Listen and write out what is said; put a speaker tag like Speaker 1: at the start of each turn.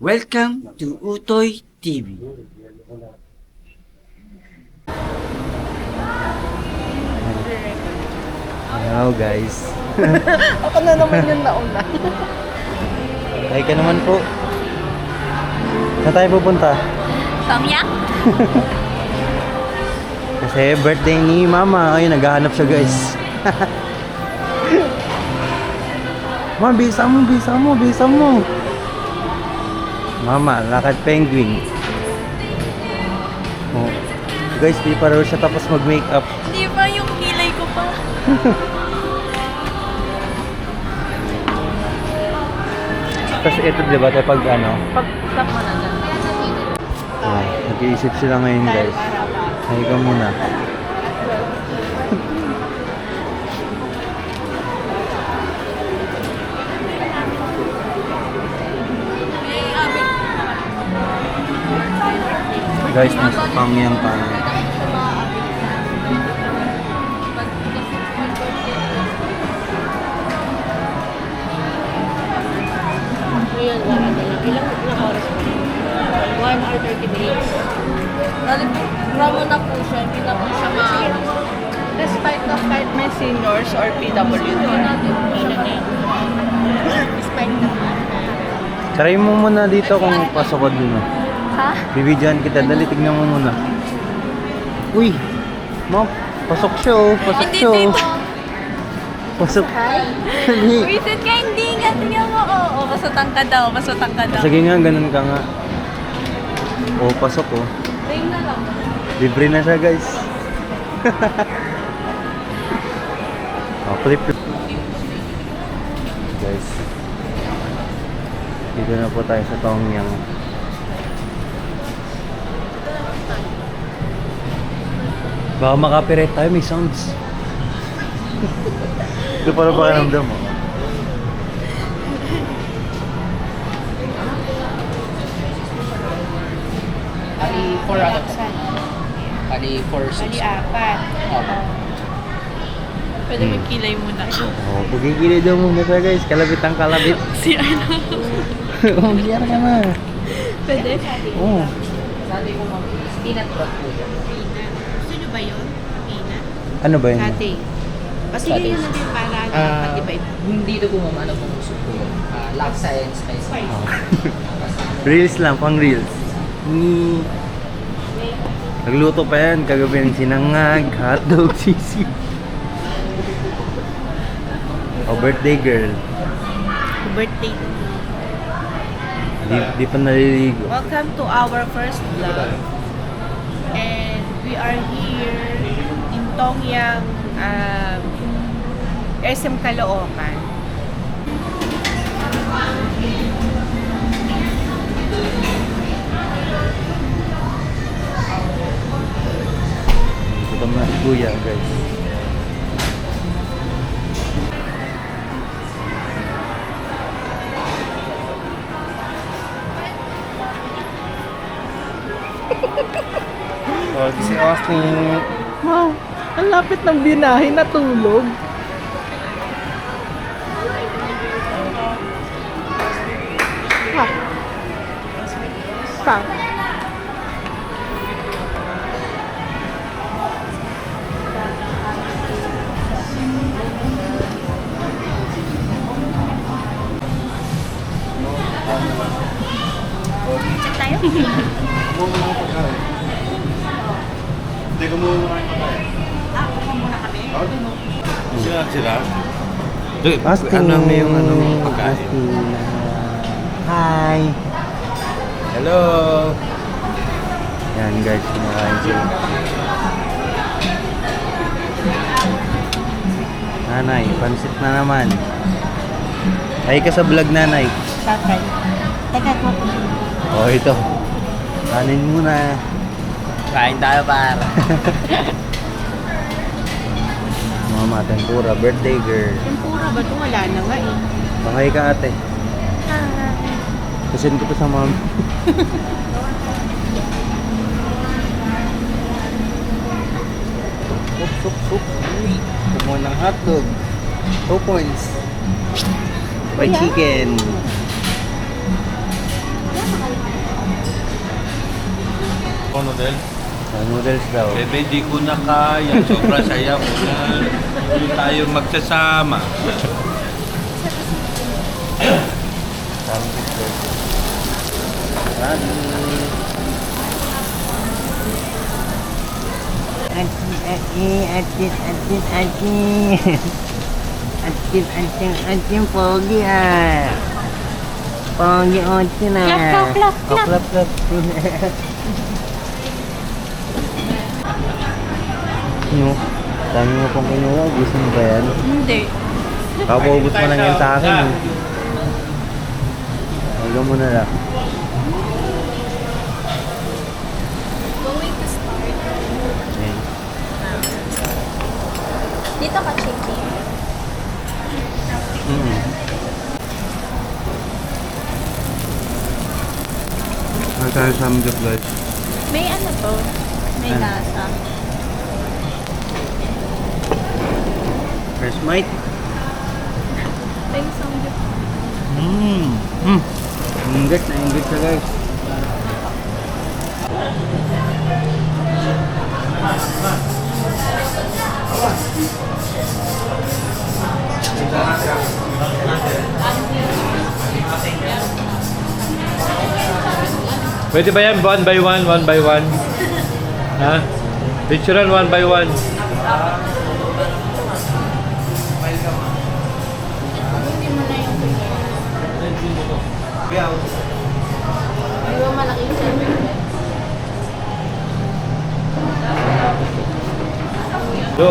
Speaker 1: Welcome to Utoy TV.
Speaker 2: Hello guys.
Speaker 3: Ako na naman yung nauna.
Speaker 2: Hi ka naman po. Saan tayo pupunta?
Speaker 4: Samyak?
Speaker 2: Kasi birthday ni Mama. Ayun, naghahanap siya guys. Ma, bisa mo. Mama, lakad penguin. Oh. Guys, di pa raw siya tapos mag-makeup.
Speaker 4: Hindi pa yung kilay ko pa.
Speaker 2: Tapos ito, di ba, tayo pag ano?
Speaker 4: Pag-stop mo na lang.
Speaker 2: Oh, nag-iisip sila ngayon guys. Hi ka muna. Guys, nasa pangyang tayo.
Speaker 3: Ilang oras po? 1 or 30 minutes.
Speaker 4: Ramo na po siya, hindi na po siya
Speaker 3: Despite of kahit may seniors or PWD. Despite na.
Speaker 2: Try mo muna dito kung pasok ko dun.
Speaker 4: Ha?
Speaker 2: Bibidyan kita, dali tignan mo muna. Uy! Mom, pasok siya oh, pasok
Speaker 4: Hindi
Speaker 2: siya oh.
Speaker 4: dito.
Speaker 2: Pasok.
Speaker 4: Visit ka, hindi nga. Tingnan mo. Oo, pasutang ka daw.
Speaker 2: Sige nga, ganun ka nga. Oh, pasok oh.
Speaker 4: Ring na lang.
Speaker 2: Libre na siya guys. Oh, flip. Guys. Dito na po tayo sa Tongyang. Baka makapirate tayo, may sounds. Ito para pakiramdam mo.
Speaker 5: Bali, 4 ano po? Bali, 4
Speaker 3: Bali, 4.
Speaker 5: Opo.
Speaker 4: Pwede magkilay muna.
Speaker 2: Oh, pagkikili daw muna siya guys. Kalabit ang kalabit.
Speaker 4: Si ano?
Speaker 2: Oh, biyar ka na.
Speaker 4: Pwede?
Speaker 2: Oh.
Speaker 5: Sabi ko ma'am, peanut butter po yan.
Speaker 3: Gusto nyo ba yun? Peanut?
Speaker 2: Ano ba yun?
Speaker 3: Sate. Kasi
Speaker 5: Sate.
Speaker 3: yun na din para matibay.
Speaker 5: Dito po ma'am, ano pong gusto po? Laksa and spicy.
Speaker 2: Oh. Reels lang, pang reels. Ni nagluto pa yan, kagabi ng sinangag, hotdog, sisi. Oh, birthday girl.
Speaker 3: Birthday.
Speaker 2: Di pa naliligo.
Speaker 3: Welcome to our first vlog. And we are here in Tongyang SM Caloocan.
Speaker 2: Gutom na si Kuya, guys. Oh, si Austin.
Speaker 3: Wow, ang lapit ng binahe, natulog. Ha? Pa? Check tayo?
Speaker 6: Teka muna kayo pagkain.
Speaker 3: Kuha muna kami.
Speaker 6: Sila?
Speaker 2: Austin.
Speaker 6: Ano na yung ano, pagkain?
Speaker 2: Austin. Hi.
Speaker 6: Hello!
Speaker 2: Yan guys, kumakain sila. Nanay, pansit na naman. Ay ka sa vlog nanay.
Speaker 3: Tatay. Teka ko.
Speaker 2: Oh, ito. Kanin muna.
Speaker 5: Kain tayo par.
Speaker 2: Mama, tempura, birthday girl.
Speaker 3: Tempura ba ito? Wala na nga eh.
Speaker 2: Bakay ka ate. Kasin ko to sa mom. Sup. Uy, kumuha ng hotdog. 2 points. Fried chicken.
Speaker 6: Noodle?
Speaker 2: Noodles daw.
Speaker 6: Bebe, di ko na kaya. Sobrang saya mo na. Hindi tayo magsasama.
Speaker 1: Atin, pogi ah. Pogi otin ah.
Speaker 4: Clap, clap, clap, clap.
Speaker 2: Clap, clap. No, dami mo pong kinuha. Gusto mo ba yan?
Speaker 4: Hindi.
Speaker 2: Kapaubos mo lang yan sa akin. Eh. Huwag mo na lang.
Speaker 4: Going to start.
Speaker 2: Ayan.
Speaker 4: Dito ka, chicken.
Speaker 2: Ano tayo sa Amjad guys?
Speaker 4: May ano to? May
Speaker 2: Ano?
Speaker 4: lasa.
Speaker 2: First bite.
Speaker 4: Thanks, Samgyup.
Speaker 2: Ingit na ingit siya guys.
Speaker 7: Pwede ba yan? One by one, one by one? Ha? Picturean one by one.
Speaker 4: Di ba malaki siya?
Speaker 7: Do.